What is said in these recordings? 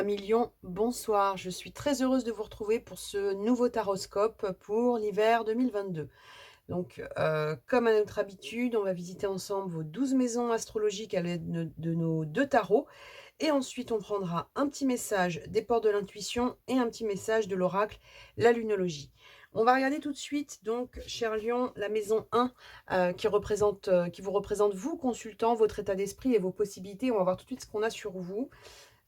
Amis Lion, bonsoir. Je suis très heureuse de vous retrouver pour ce nouveau taroscope pour l'hiver 2022. Donc, comme à notre habitude, on va visiter ensemble vos 12 maisons astrologiques à l'aide de nos deux tarots. Et ensuite, on prendra un petit message des portes de l'intuition et un petit message de l'oracle, la lunologie. On va regarder tout de suite, donc, cher Lion, la maison 1 qui vous représente, vous, consultant, votre état d'esprit et vos possibilités. On va voir tout de suite ce qu'on a sur vous.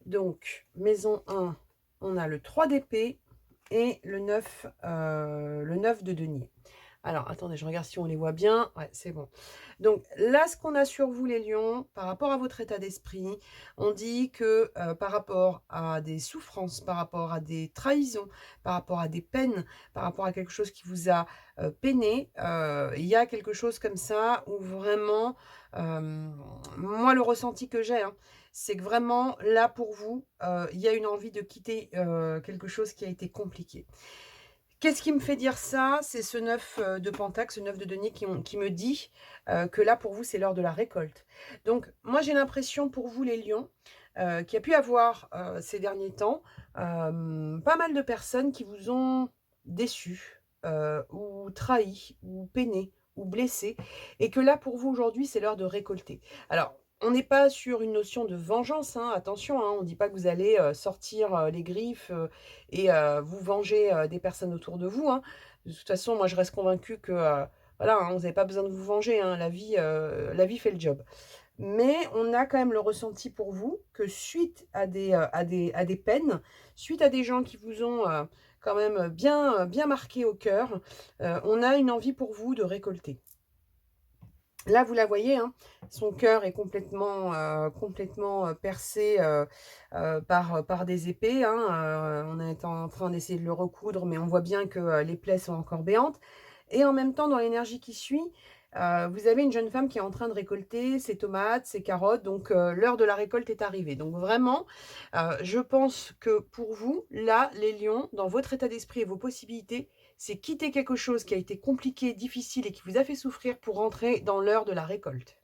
Donc, maison 1, on a le 3 d'épée et le 9 de denier. Alors, attendez, je regarde si on les voit bien. Ouais, c'est bon. Donc, là, ce qu'on a sur vous, les lions, par rapport à votre état d'esprit, on dit que par rapport à des souffrances, par rapport à des trahisons, par rapport à des peines, par rapport à quelque chose qui vous a peiné, il y a quelque chose comme ça où vraiment, moi, le ressenti que j'ai, hein, c'est que vraiment, là, pour vous, il y a une envie de quitter quelque chose qui a été compliqué. Qu'est-ce qui me fait dire ça? C'est ce 9 de Pentacle, ce 9 de denier qui me dit que là, pour vous, c'est l'heure de la récolte. Donc, moi, j'ai l'impression pour vous, les lions, qu'il y a pu avoir ces derniers temps pas mal de personnes qui vous ont déçus, ou trahis, ou peinés, ou blessés, et que là, pour vous, aujourd'hui, c'est l'heure de récolter. Alors, on n'est pas sur une notion de vengeance, hein, attention, hein, on ne dit pas que vous allez sortir les griffes et vous venger des personnes autour de vous, hein. De toute façon, moi, je reste convaincue que voilà, hein, vous n'avez pas besoin de vous venger, hein, la vie fait le job. Mais on a quand même le ressenti pour vous que suite à des peines, suite à des gens qui vous ont quand même bien marqué au cœur, on a une envie pour vous de récolter. Là, vous la voyez, hein, son cœur est complètement percé par des épées, hein. On est en train d'essayer de le recoudre, mais on voit bien que les plaies sont encore béantes. Et en même temps, dans l'énergie qui suit, vous avez une jeune femme qui est en train de récolter ses tomates, ses carottes. Donc, l'heure de la récolte est arrivée. Donc, vraiment, je pense que pour vous, là, les lions, dans votre état d'esprit et vos possibilités, c'est quitter quelque chose qui a été compliqué, difficile et qui vous a fait souffrir pour rentrer dans l'heure de la récolte.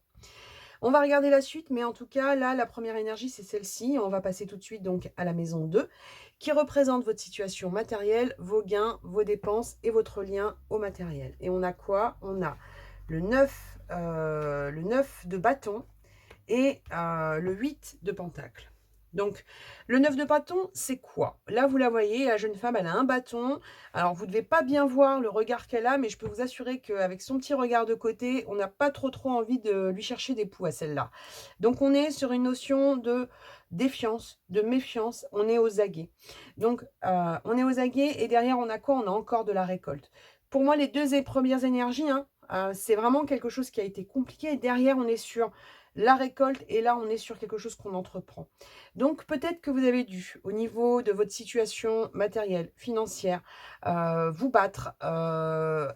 On va regarder la suite, mais en tout cas, là, la première énergie, c'est celle-ci. On va passer tout de suite donc à la maison 2, qui représente votre situation matérielle, vos gains, vos dépenses et votre lien au matériel. Et on a quoi? On a le 9 de bâton et le 8 de pentacle. Donc, le 9 de bâton, c'est quoi? Là, vous la voyez, la jeune femme, elle a un bâton. Alors, vous ne devez pas bien voir le regard qu'elle a, mais je peux vous assurer qu'avec son petit regard de côté, on n'a pas trop envie de lui chercher des poux à celle-là. Donc, on est sur une notion de défiance, de méfiance. On est aux aguets. Donc, on est aux aguets et derrière, on a quoi? On a encore de la récolte. Pour moi, les deux premières énergies, hein, c'est vraiment quelque chose qui a été compliqué. Et derrière, on est sur la récolte et là, on est sur quelque chose qu'on entreprend. Donc, peut-être que vous avez dû, au niveau de votre situation matérielle, financière, vous battre,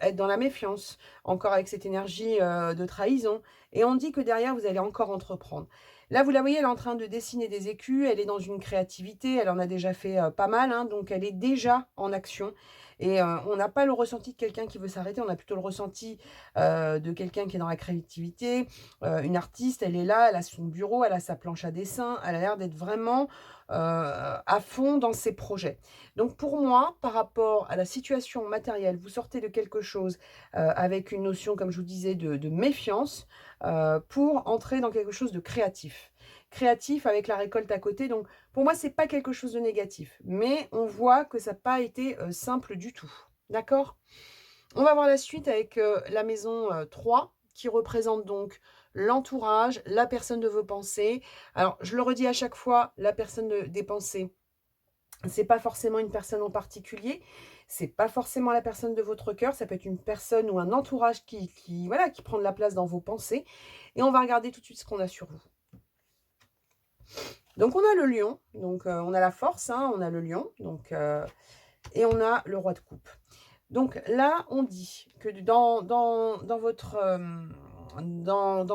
être dans la méfiance, encore avec cette énergie de trahison. Et on dit que derrière, vous allez encore entreprendre. Là, vous la voyez, elle est en train de dessiner des écus, elle est dans une créativité, elle en a déjà fait pas mal, hein, donc elle est déjà en action. Et on n'a pas le ressenti de quelqu'un qui veut s'arrêter, on a plutôt le ressenti de quelqu'un qui est dans la créativité, une artiste, elle est là, elle a son bureau, elle a sa planche à dessin, elle a l'air d'être vraiment à fond dans ses projets. Donc pour moi, par rapport à la situation matérielle, vous sortez de quelque chose avec une notion, comme je vous disais, de méfiance pour entrer dans quelque chose de créatif. Créatif avec la récolte à côté. Donc pour moi, c'est pas quelque chose de négatif. Mais on voit que ça n'a pas été simple du tout. D'accord? On va voir la suite avec la maison 3 qui représente donc l'entourage, la personne de vos pensées. Alors, je le redis à chaque fois, la personne des pensées, c'est pas forcément une personne en particulier, c'est pas forcément la personne de votre cœur, ça peut être une personne ou un entourage voilà, qui prend de la place dans vos pensées. Et on va regarder tout de suite ce qu'on a sur vous. Donc, on a le lion, donc on a la force, hein, on a le lion, donc, et on a le roi de coupe. Donc là, on dit que dans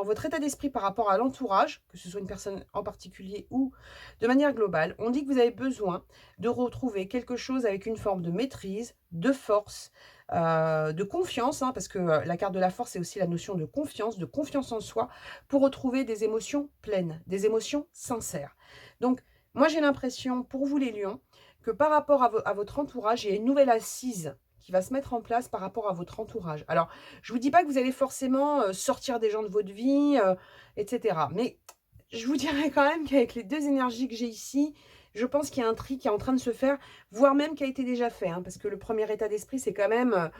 votre état d'esprit par rapport à l'entourage, que ce soit une personne en particulier ou de manière globale, on dit que vous avez besoin de retrouver quelque chose avec une forme de maîtrise, de force, de confiance, hein, parce que la carte de la force, c'est aussi la notion de confiance en soi, pour retrouver des émotions pleines, des émotions sincères. Donc, Moi, j'ai l'impression, pour vous les lions, que par rapport à votre entourage, il y a une nouvelle assise qui va se mettre en place par rapport à votre entourage. Alors, je vous dis pas que vous allez forcément, sortir des gens de votre vie, et cetera. Mais je vous dirais quand même qu'avec les 2 énergies que j'ai ici, je pense qu'il y a un tri qui est en train de se faire, voire même qui a été déjà fait, hein, parce que le premier état d'esprit, c'est quand même,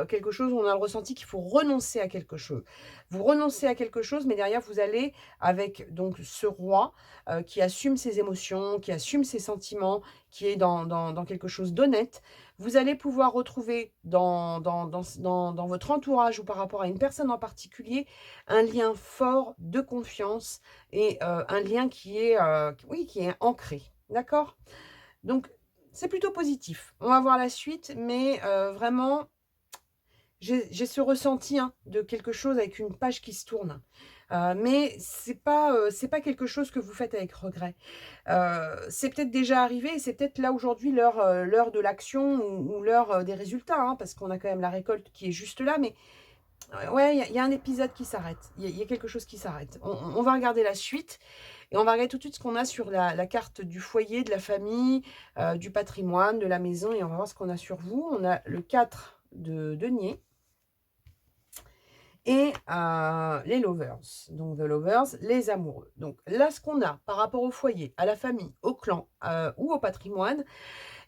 quelque chose où on a le ressenti qu'il faut renoncer à quelque chose. Vous renoncez à quelque chose, mais derrière vous allez avec donc ce roi, qui assume ses émotions, qui assume ses sentiments, qui est dans quelque chose d'honnête. Vous allez pouvoir retrouver dans votre entourage ou par rapport à une personne en particulier, un lien fort de confiance et un lien qui est, oui, qui est ancré. D'accord? Donc c'est plutôt positif. On va voir la suite, mais vraiment, j'ai ce ressenti, hein, de quelque chose avec une page qui se tourne. Mais c'est pas quelque chose que vous faites avec regret. C'est peut-être déjà arrivé et c'est peut-être là aujourd'hui l'heure de l'action ou l'heure, des résultats, hein, parce qu'on a quand même la récolte qui est juste là. Mais ouais, il y a un épisode qui s'arrête. Il y a quelque chose qui s'arrête. On va regarder la suite et on va regarder tout de suite ce qu'on a sur la carte du foyer, de la famille, du patrimoine, de la maison, et on va voir ce qu'on a sur vous. On a le 4 de denier et les lovers. Donc, the lovers, les amoureux. Donc là, ce qu'on a par rapport au foyer, à la famille, au clan, ou au patrimoine,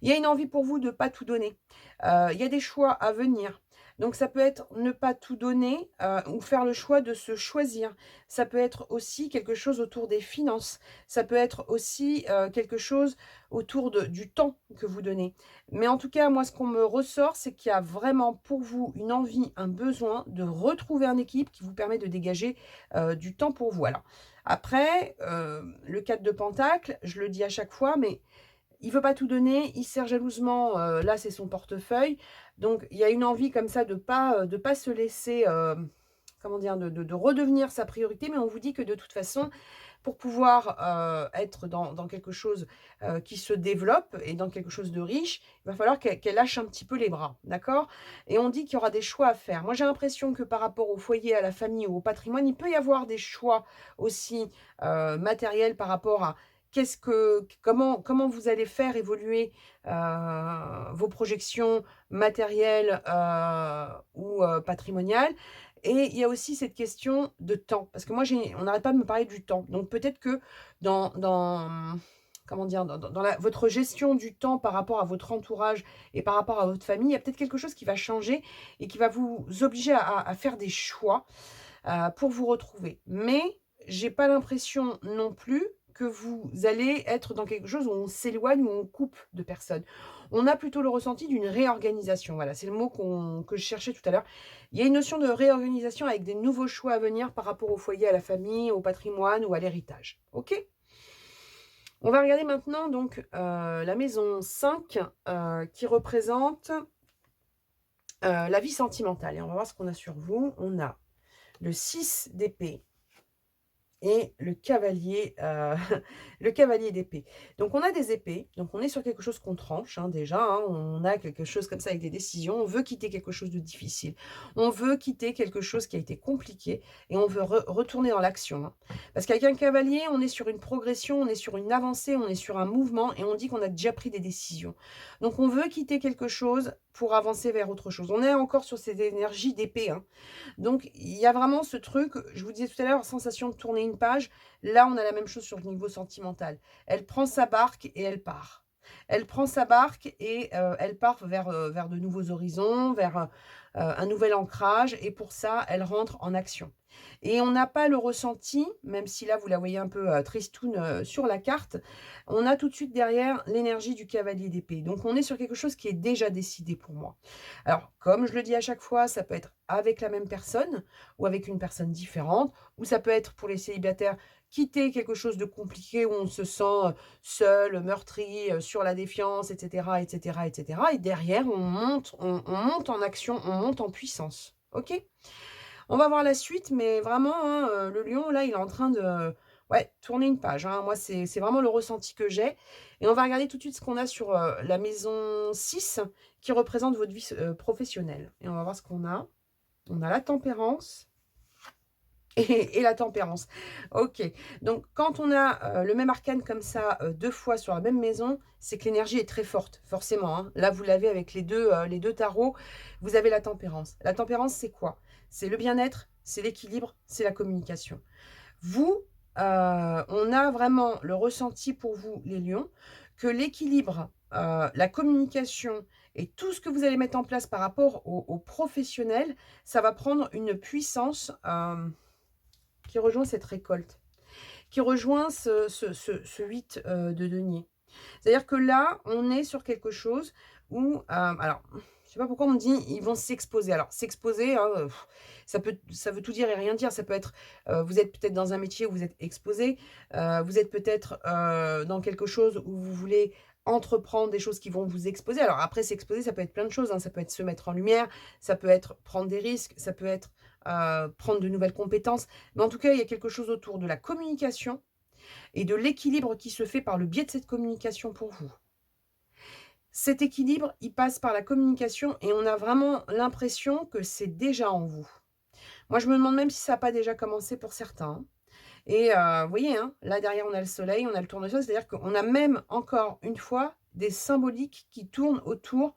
il y a une envie pour vous de ne pas tout donner. Il y a des choix à venir. Donc ça peut être ne pas tout donner, ou faire le choix de se choisir. Ça peut être aussi quelque chose autour des finances. Ça peut être aussi, quelque chose autour du temps que vous donnez. Mais en tout cas, moi, ce qu'on me ressort, c'est qu'il y a vraiment pour vous une envie, un besoin de retrouver un équilibre qui vous permet de dégager, du temps pour vous. Alors après, le 4 de Pentacle, je le dis à chaque fois, mais il veut pas tout donner, il serre jalousement, là c'est son portefeuille. Donc il y a une envie comme ça de pas se laisser, comment dire? De redevenir sa priorité, mais on vous dit que de toute façon, pour pouvoir, être dans quelque chose, qui se développe et dans quelque chose de riche, il va falloir qu'elle lâche un petit peu les bras, d'accord? Et on dit qu'il y aura des choix à faire. Moi, j'ai l'impression que par rapport au foyer, à la famille ou au patrimoine, il peut y avoir des choix aussi, matériels par rapport à comment vous allez faire évoluer, vos projections matérielles, ou patrimoniales. Et il y a aussi cette question de temps, parce que moi on n'arrête pas de me parler du temps. Donc peut-être que comment dire? Dans la votre gestion du temps par rapport à votre entourage et par rapport à votre famille, il y a peut-être quelque chose qui va changer et qui va vous obliger à faire des choix, pour vous retrouver. Mais j'ai pas l'impression non plus que vous allez être dans quelque chose où on s'éloigne, où on coupe de personnes. On a plutôt le ressenti d'une réorganisation. Voilà, c'est le mot que je cherchais tout à l'heure. Il y a une notion de réorganisation avec des nouveaux choix à venir par rapport au foyer, à la famille, au patrimoine ou à l'héritage. OK? On va regarder maintenant donc la maison 5, qui représente, la vie sentimentale, et on va voir ce qu'on a sur vous. On a le 6 d'épée et le cavalier, le cavalier d'épée. Donc on a des épées, donc on est sur quelque chose qu'on tranche, hein, déjà, hein, on a quelque chose comme ça avec des décisions, on veut quitter quelque chose de difficile, on veut quitter quelque chose qui a été compliqué et on veut retourner dans l'action, hein. Parce qu'avec un cavalier, on est sur une progression, on est sur une avancée, on est sur un mouvement et on dit qu'on a déjà pris des décisions. Donc on veut quitter quelque chose pour avancer vers autre chose. On est encore sur cette énergie d'épée, hein. Donc, il y a vraiment ce truc, je vous disais tout à l'heure, sensation de tourner une page. Là, on a la même chose sur le niveau sentimental. Elle prend sa barque et elle part. Elle prend sa barque et elle part vers de nouveaux horizons, vers un nouvel ancrage. Et pour ça, elle rentre en action. Et on n'a pas le ressenti, même si là, vous la voyez un peu tristoun sur la carte, on a tout de suite derrière l'énergie du cavalier d'épée. Donc, on est sur quelque chose qui est déjà décidé pour moi. Alors, comme je le dis à chaque fois, ça peut être avec la même personne ou avec une personne différente, ou ça peut être pour les célibataires, quitter quelque chose de compliqué où on se sent seul, meurtri, sur la défiance, etc., etc., etc. Et derrière, on monte en action, on monte en puissance. OK? On va voir la suite, mais vraiment, hein, le lion, là, il est en train de, ouais, tourner une page, hein. Moi, c'est vraiment le ressenti que j'ai, et on va regarder tout de suite ce qu'on a sur, la maison 6 qui représente votre vie professionnelle, et on va voir ce qu'on a. On a la tempérance, et la tempérance. OK. Donc quand on a, le même arcane comme ça, 2 fois sur la même maison, c'est que l'énergie est très forte, forcément, hein. Là, vous l'avez avec les 2 tarots, vous avez la tempérance. La tempérance, c'est quoi? C'est le bien-être, c'est l'équilibre, c'est la communication. Vous, on a vraiment le ressenti pour vous, les lions, que l'équilibre, la communication et tout ce que vous allez mettre en place par rapport aux professionnels, ça va prendre une puissance, qui rejoint cette récolte, qui rejoint ce 8, de denier. C'est-à-dire que là, on est sur quelque chose où, alors, je sais pas pourquoi on me dit: «Ils vont s'exposer». Alors s'exposer, hein, ça veut tout dire et rien dire. Ça peut être, vous êtes peut-être dans un métier où vous êtes exposé, vous êtes peut-être, dans quelque chose où vous voulez entreprendre des choses qui vont vous exposer. Alors après, s'exposer, ça peut être plein de choses, hein. Ça peut être se mettre en lumière, ça peut être prendre des risques, ça peut être, prendre de nouvelles compétences. Mais en tout cas, il y a quelque chose autour de la communication et de l'équilibre qui se fait par le biais de cette communication pour vous. Cet équilibre, il passe par la communication et on a vraiment l'impression que c'est déjà en vous. Moi, je me demande même si ça n'a pas déjà commencé pour certains, hein. Et vous voyez, hein, là derrière, on a le soleil, on a le tournesol, c'est-à-dire qu'on a même encore une fois des symboliques qui tournent autour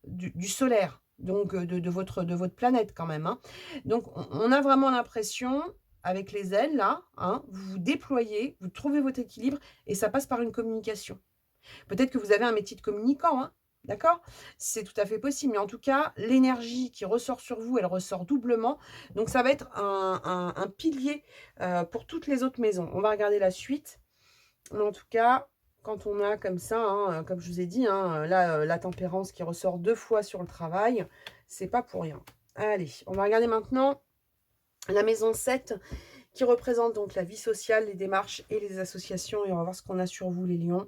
du solaire, donc de votre planète quand même, hein. Donc on a vraiment l'impression, avec les ailes là, hein, vous vous déployez, vous trouvez votre équilibre et ça passe par une communication. Peut-être que vous avez un métier de communicant, hein, d'accord? C'est tout à fait possible, mais en tout cas, l'énergie qui ressort sur vous, elle ressort doublement. Donc ça va être un pilier, pour toutes les autres maisons. On va regarder la suite, mais en tout cas, quand on a comme ça, hein, comme je vous ai dit, hein, là, la tempérance qui ressort 2 fois sur le travail, c'est pas pour rien. Allez, on va regarder maintenant la maison 7 qui représente donc la vie sociale, les démarches et les associations et on va voir ce qu'on a sur vous les lions.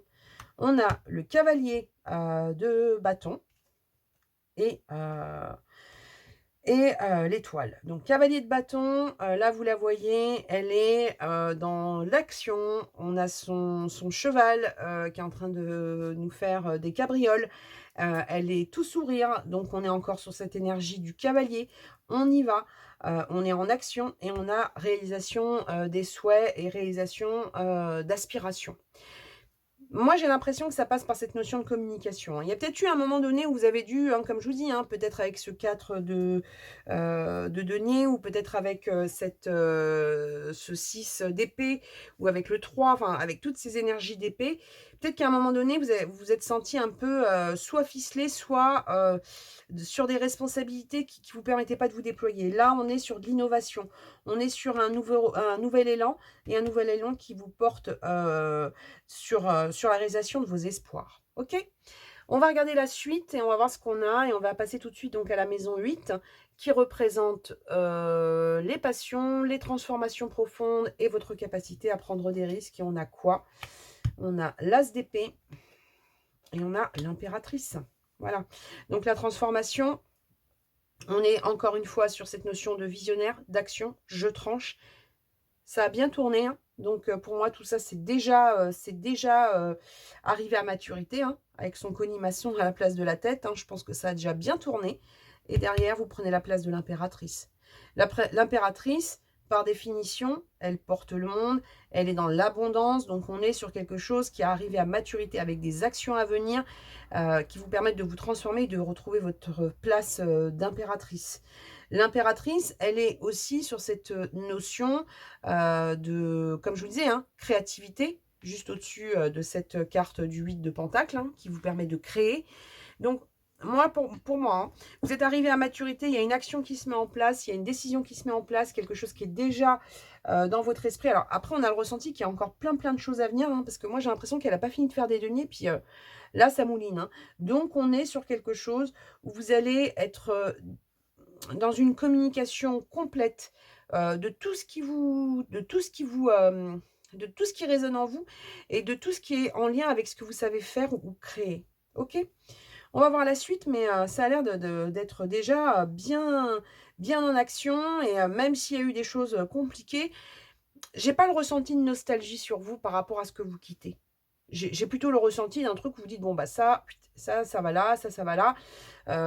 On a le cavalier, de bâton et l'étoile. Donc cavalier de bâton, là vous la voyez, elle est, dans l'action. On a son cheval, qui est en train de nous faire, des cabrioles. Elle est tout sourire, donc on est encore sur cette énergie du cavalier. On y va, on est en action et on a réalisation, des souhaits et réalisation, d'aspirations. Moi, j'ai l'impression que ça passe par cette notion de communication, hein. Il y a peut-être eu un moment donné où vous avez dû, hein, comme je vous dis, hein, peut-être avec ce 4 de denier ou peut-être avec, ce 6 d'épée ou avec le 3, enfin avec toutes ces énergies d'épée. Peut-être qu'à un moment donné, vous vous êtes senti un peu, soit ficelé, soit, sur des responsabilités qui vous permettaient pas de vous déployer. Là, on est sur de l'innovation. On est sur un nouvel élan et un nouvel élan qui vous porte, sur la réalisation de vos espoirs. OK? On va regarder la suite et on va voir ce qu'on a et on va passer tout de suite donc à la maison 8 qui représente, les passions, les transformations profondes et votre capacité à prendre des risques et on a quoi? On a l'as d'épée et on a l'impératrice. Voilà. Donc la transformation, on est encore une fois sur cette notion de visionnaire, d'action, je tranche. Ça a bien tourné, hein. Donc pour moi tout ça c'est déjà, arrivé à maturité, hein, avec son colimaçon à la place de la tête, hein. Je pense que ça a déjà bien tourné et derrière vous prenez la place de l'impératrice. L'impératrice, par définition, elle porte le monde, elle est dans l'abondance, donc on est sur quelque chose qui est arrivé à maturité avec des actions à venir, qui vous permettent de vous transformer et de retrouver votre place, d'impératrice. L'impératrice, elle est aussi sur cette, notion, de comme je vous disais, hein, créativité, juste au-dessus, de cette carte du 8 de pentacle, hein, qui vous permet de créer. Donc moi, pour moi, hein, vous êtes arrivé à maturité, il y a une action qui se met en place, il y a une décision qui se met en place, quelque chose qui est déjà, dans votre esprit. Alors après, on a le ressenti qu'il y a encore plein de choses à venir, hein, parce que moi, j'ai l'impression qu'elle a pas fini de faire des deniers, puis, là, ça mouline, hein. Donc on est sur quelque chose où vous allez être, dans une communication complète, de tout ce qui vous de tout ce qui résonne en vous et de tout ce qui est en lien avec ce que vous savez faire ou créer. OK? On va voir la suite, mais ça a l'air d'être déjà, bien en action et même s'il y a eu des choses, compliquées, j'ai pas le ressenti de nostalgie sur vous par rapport à ce que vous quittez. j'ai plutôt le ressenti d'un truc où vous dites: «Bon, bah, ça va là, ça va là».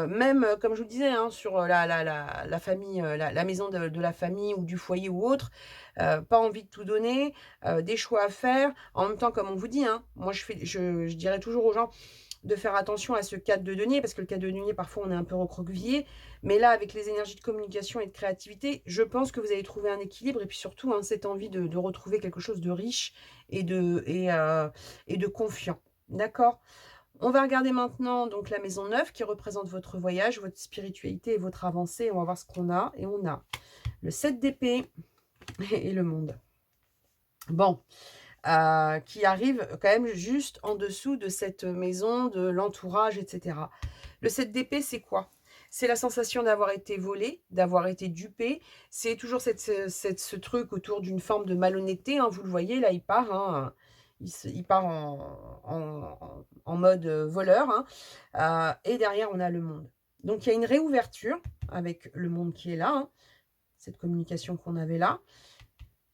Même, comme je vous le disais, hein, sur, la famille, la maison de la famille ou du foyer ou autre, pas envie de tout donner, des choix à faire. En même temps, comme on vous dit, hein, moi je dirais toujours aux gens de faire attention à ce cadre de denier, parce que le cadre de denier, parfois, on est un peu recroquevillé. Mais là, avec les énergies de communication et de créativité, je pense que vous allez trouver un équilibre et puis surtout, hein, cette envie de retrouver quelque chose de riche et de confiant. D'accord? On va regarder maintenant donc la maison 9 qui représente votre voyage, votre spiritualité et votre avancée. On va voir ce qu'on a. Et on a le 7 d'épée et le monde. Bon, qui arrive quand même juste en dessous de cette maison, de l'entourage, etc. Le 7 d'épée, c'est quoi? C'est la sensation d'avoir été volé, d'avoir été dupé. C'est toujours ce truc autour d'une forme de malhonnêteté, hein. Vous le voyez, là, il part, hein, il part en mode voleur, hein, et derrière, on a le monde. Donc, il y a une réouverture avec le monde qui est là, hein, cette communication qu'on avait là.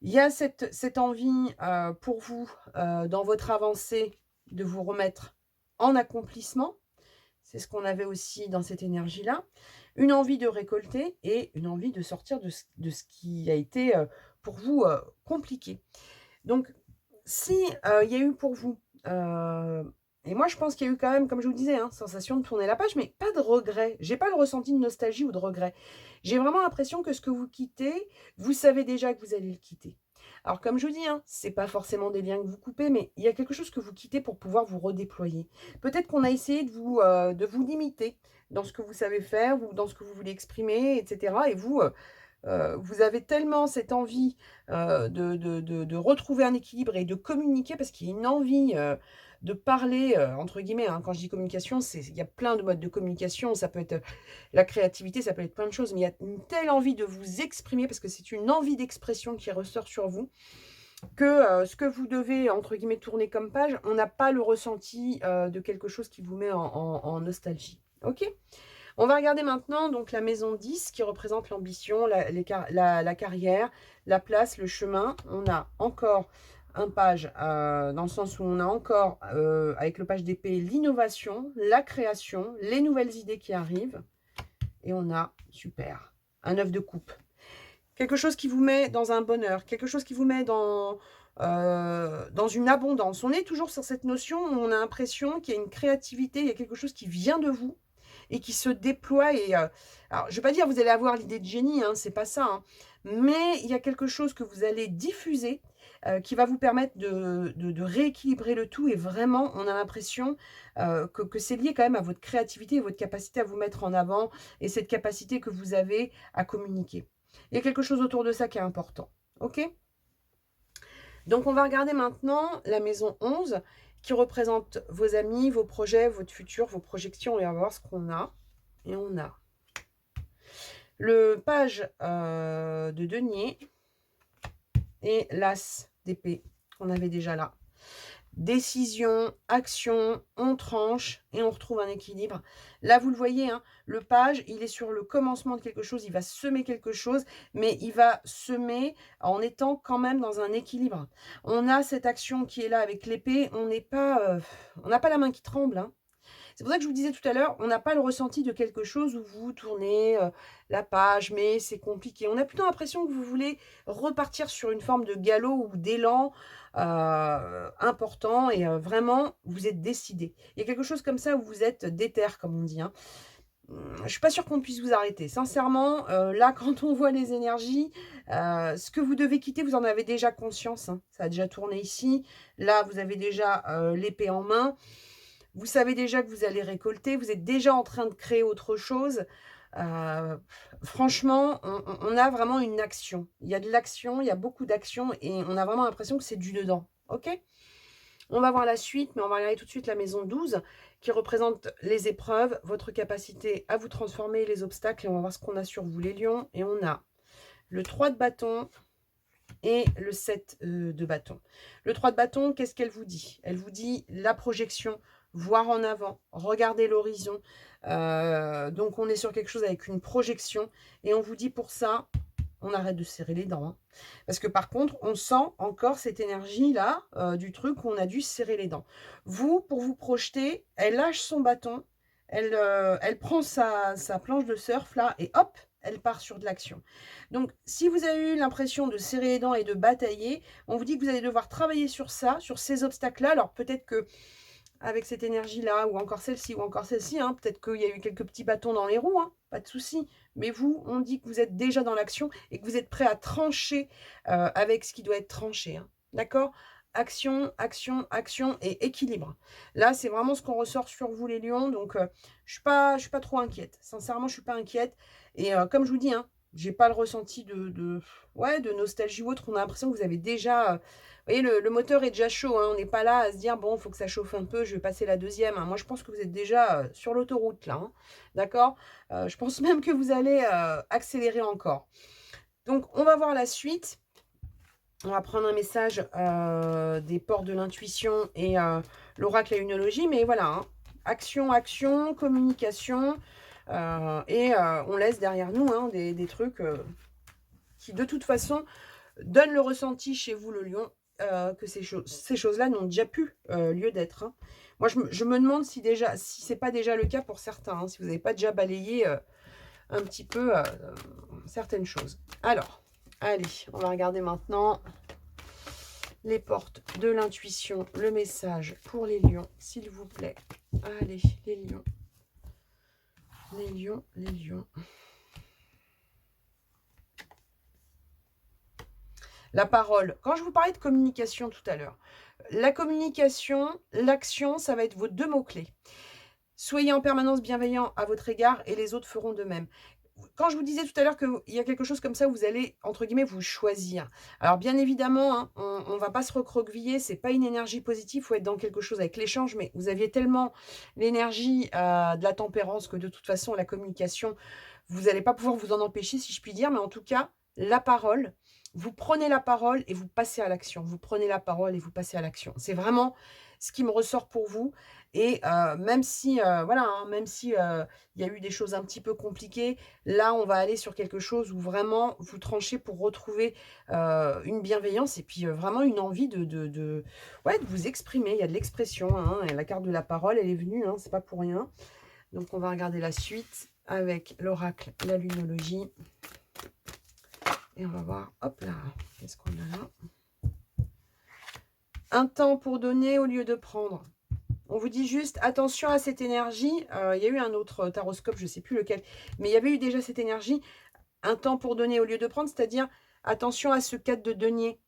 Il y a cette envie pour vous, dans votre avancée, de vous remettre en accomplissement. C'est ce qu'on avait aussi dans cette énergie-là. Une envie de récolter et une envie de sortir de ce qui a été pour vous compliqué. Donc, si il y a eu pour vous, et moi je pense qu'il y a eu quand même, comme je vous le disais, hein, sensation de tourner la page, mais pas de regret. J'ai pas le ressenti de nostalgie ou de regret. J'ai vraiment l'impression que ce que vous quittez, vous savez déjà que vous allez le quitter. Alors comme je vous dis, hein, c'est pas forcément des liens que vous coupez, mais il y a quelque chose que vous quittez pour pouvoir vous redéployer. Peut-être qu'on a essayé de vous limiter dans ce que vous savez faire ou dans ce que vous voulez exprimer, etc. Et vous, vous avez tellement cette envie de retrouver un équilibre et de communiquer, parce qu'il y a une envie de parler, entre guillemets, hein. Quand je dis communication, il y a plein de modes de communication. Ça peut être la créativité, ça peut être plein de choses, mais il y a une telle envie de vous exprimer, parce que c'est une envie d'expression qui ressort sur vous, que ce que vous devez, entre guillemets, tourner comme page, on n'a pas le ressenti de quelque chose qui vous met en nostalgie. Ok? On va regarder maintenant donc la maison 10 qui représente l'ambition, la carrière, la place, le chemin. On a encore un page dans le sens où on a encore, avec le page d'épée, l'innovation, la création, les nouvelles idées qui arrivent. Et on a, super, un œuf de coupe. Quelque chose qui vous met dans un bonheur, quelque chose qui vous met dans une abondance. On est toujours sur cette notion où on a l'impression qu'il y a une créativité, il y a quelque chose qui vient de vous et qui se déploie. Et alors, je ne vais pas dire que vous allez avoir l'idée de génie, hein, c'est pas ça, hein, mais il y a quelque chose que vous allez diffuser qui va vous permettre de rééquilibrer le tout. Et vraiment, on a l'impression que c'est lié quand même à votre créativité et votre capacité à vous mettre en avant et cette capacité que vous avez à communiquer. Il y a quelque chose autour de ça qui est important. Ok? Donc, on va regarder maintenant la maison 11 qui représente vos amis, vos projets, votre futur, vos projections. Et on va voir ce qu'on a. Et on a le page de denier et l'as d'épée qu'on avait déjà là. Décision, action, on tranche et on retrouve un équilibre. Là, vous le voyez, hein, le page, il est sur le commencement de quelque chose, il va semer quelque chose, mais il va semer en étant quand même dans un équilibre. On a cette action qui est là avec l'épée, on n'a pas la main qui tremble, hein. C'est pour ça que je vous disais tout à l'heure, on n'a pas le ressenti de quelque chose où vous tournez la page, mais c'est compliqué. On a plutôt l'impression que vous voulez repartir sur une forme de galop ou d'élan important et vraiment, vous êtes décidé. Il y a quelque chose comme ça où vous êtes déter, comme on dit, hein. Je suis pas sûre qu'on puisse vous arrêter. Sincèrement, là, quand on voit les énergies, ce que vous devez quitter, vous en avez déjà conscience, hein. Ça a déjà tourné ici. Là, vous avez déjà l'épée en main. Vous savez déjà que vous allez récolter, vous êtes déjà en train de créer autre chose. Heu, Franchement, on a vraiment une action. Il y a de l'action, il y a beaucoup d'action et on a vraiment l'impression que c'est du dedans. OK? On va voir la suite, mais on va regarder tout de suite la maison 12 qui représente les épreuves, votre capacité à vous transformer, les obstacles et on va voir ce qu'on a sur vous les lions et on a le 3 de bâton et le 7 de bâton. Le 3 de bâton, qu'est-ce qu'elle vous dit? Elle vous dit la projection, voir en avant, regarder l'horizon. Donc, on est sur quelque chose avec une projection. Et on vous dit pour ça, on arrête de serrer les dents, hein. Parce que par contre, on sent encore cette énergie-là, du truc où on a dû serrer les dents. Vous, pour vous projeter, elle lâche son bâton, elle prend sa planche de surf là et hop, elle part sur de l'action. Donc si vous avez eu l'impression de serrer les dents et de batailler, on vous dit que vous allez devoir travailler sur ça, sur ces obstacles-là. Alors peut-être que avec cette énergie-là, ou encore celle-ci, hein, peut-être qu'il y a eu quelques petits bâtons dans les roues, hein, pas de souci. Mais vous, on dit que vous êtes déjà dans l'action et que vous êtes prêt à trancher avec ce qui doit être tranché, hein. D'accord? Action, action, action et équilibre. Là, c'est vraiment ce qu'on ressort sur vous, les lions. Donc, je suis pas trop inquiète. Sincèrement, je suis pas inquiète. Et comme je vous dis, hein, j'ai pas le ressenti ouais, de nostalgie ou autre. On a l'impression que vous avez déjà... vous voyez, le moteur est déjà chaud, hein. On n'est pas là à se dire, bon, il faut que ça chauffe un peu, je vais passer la deuxième, hein. Moi, je pense que vous êtes déjà sur l'autoroute, là, hein. D'accord? Je pense même que vous allez accélérer encore. Donc, on va voir la suite. On va prendre un message des ports de l'intuition et l'oracle à unologie. Mais voilà, hein. Action, action, communication. Et on laisse derrière nous, hein, des trucs qui, de toute façon, donnent le ressenti chez vous, le lion, que ces choses-là n'ont déjà plus lieu d'être, hein. Moi, je me demande si c'est pas déjà le cas pour certains, hein, si vous n'avez pas déjà balayé un petit peu certaines choses. Alors, allez, on va regarder maintenant les portes de l'intuition, le message pour les lions, s'il vous plaît. Allez, les lions. Les lions, les lions. La parole. Quand je vous parlais de communication tout à l'heure, la communication, l'action, ça va être vos deux mots-clés. Soyez en permanence bienveillant à votre égard et les autres feront de même. Quand je vous disais tout à l'heure qu'il y a quelque chose comme ça où vous allez, entre guillemets, vous choisir. Alors, bien évidemment, hein, on ne va pas se recroqueviller, c'est pas une énergie positive, il faut être dans quelque chose avec l'échange, mais vous aviez tellement l'énergie de la tempérance que de toute façon, la communication, vous n'allez pas pouvoir vous en empêcher, si je puis dire, mais en tout cas, la parole, vous prenez la parole et vous passez à l'action. Vous prenez la parole et vous passez à l'action. C'est vraiment ce qui me ressort pour vous. Et même si, voilà, hein, même si il y a eu des choses un petit peu compliquées, là, on va aller sur quelque chose où vraiment vous tranchez pour retrouver une bienveillance et puis vraiment une envie ouais, de vous exprimer. Il y a de l'expression, hein, et la carte de la parole, elle est venue, hein, c'est pas pour rien. Donc, on va regarder la suite avec l'oracle, la lunologie. Et on va voir, hop là, qu'est-ce qu'on a là? Un temps pour donner au lieu de prendre. On vous dit juste, attention à cette énergie. Il y a eu un autre taroscope, je ne sais plus lequel, mais il y avait eu déjà cette énergie. Un temps pour donner au lieu de prendre, c'est-à-dire, attention à ce cadre de denier.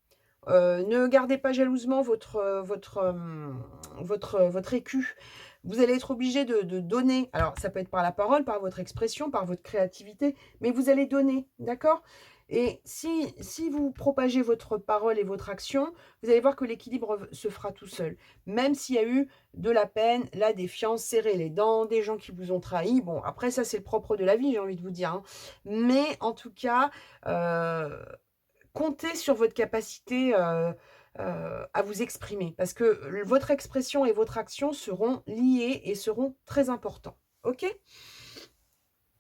Ne gardez pas jalousement votre écu. Vous allez être obligé de donner. Alors, ça peut être par la parole, par votre expression, par votre créativité, mais vous allez donner, d'accord? Et si vous propagez votre parole et votre action, vous allez voir que l'équilibre se fera tout seul. Même s'il y a eu de la peine, la défiance, serrer les dents, des gens qui vous ont trahi. Bon, après, ça, c'est le propre de la vie, j'ai envie de vous dire, hein. Mais en tout cas, comptez sur votre capacité à vous exprimer. Parce que votre expression et votre action seront liées et seront très importants. OK?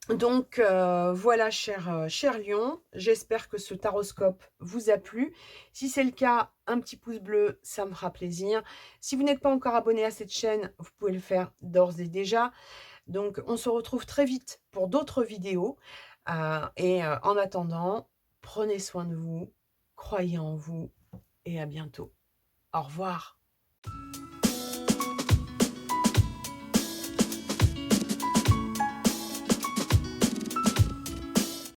Donc, voilà, cher lion, j'espère que ce taroscope vous a plu. Si c'est le cas, un petit pouce bleu, ça me fera plaisir. Si vous n'êtes pas encore abonné à cette chaîne, vous pouvez le faire d'ores et déjà. Donc, on se retrouve très vite pour d'autres vidéos. En attendant, prenez soin de vous, croyez en vous et à bientôt. Au revoir.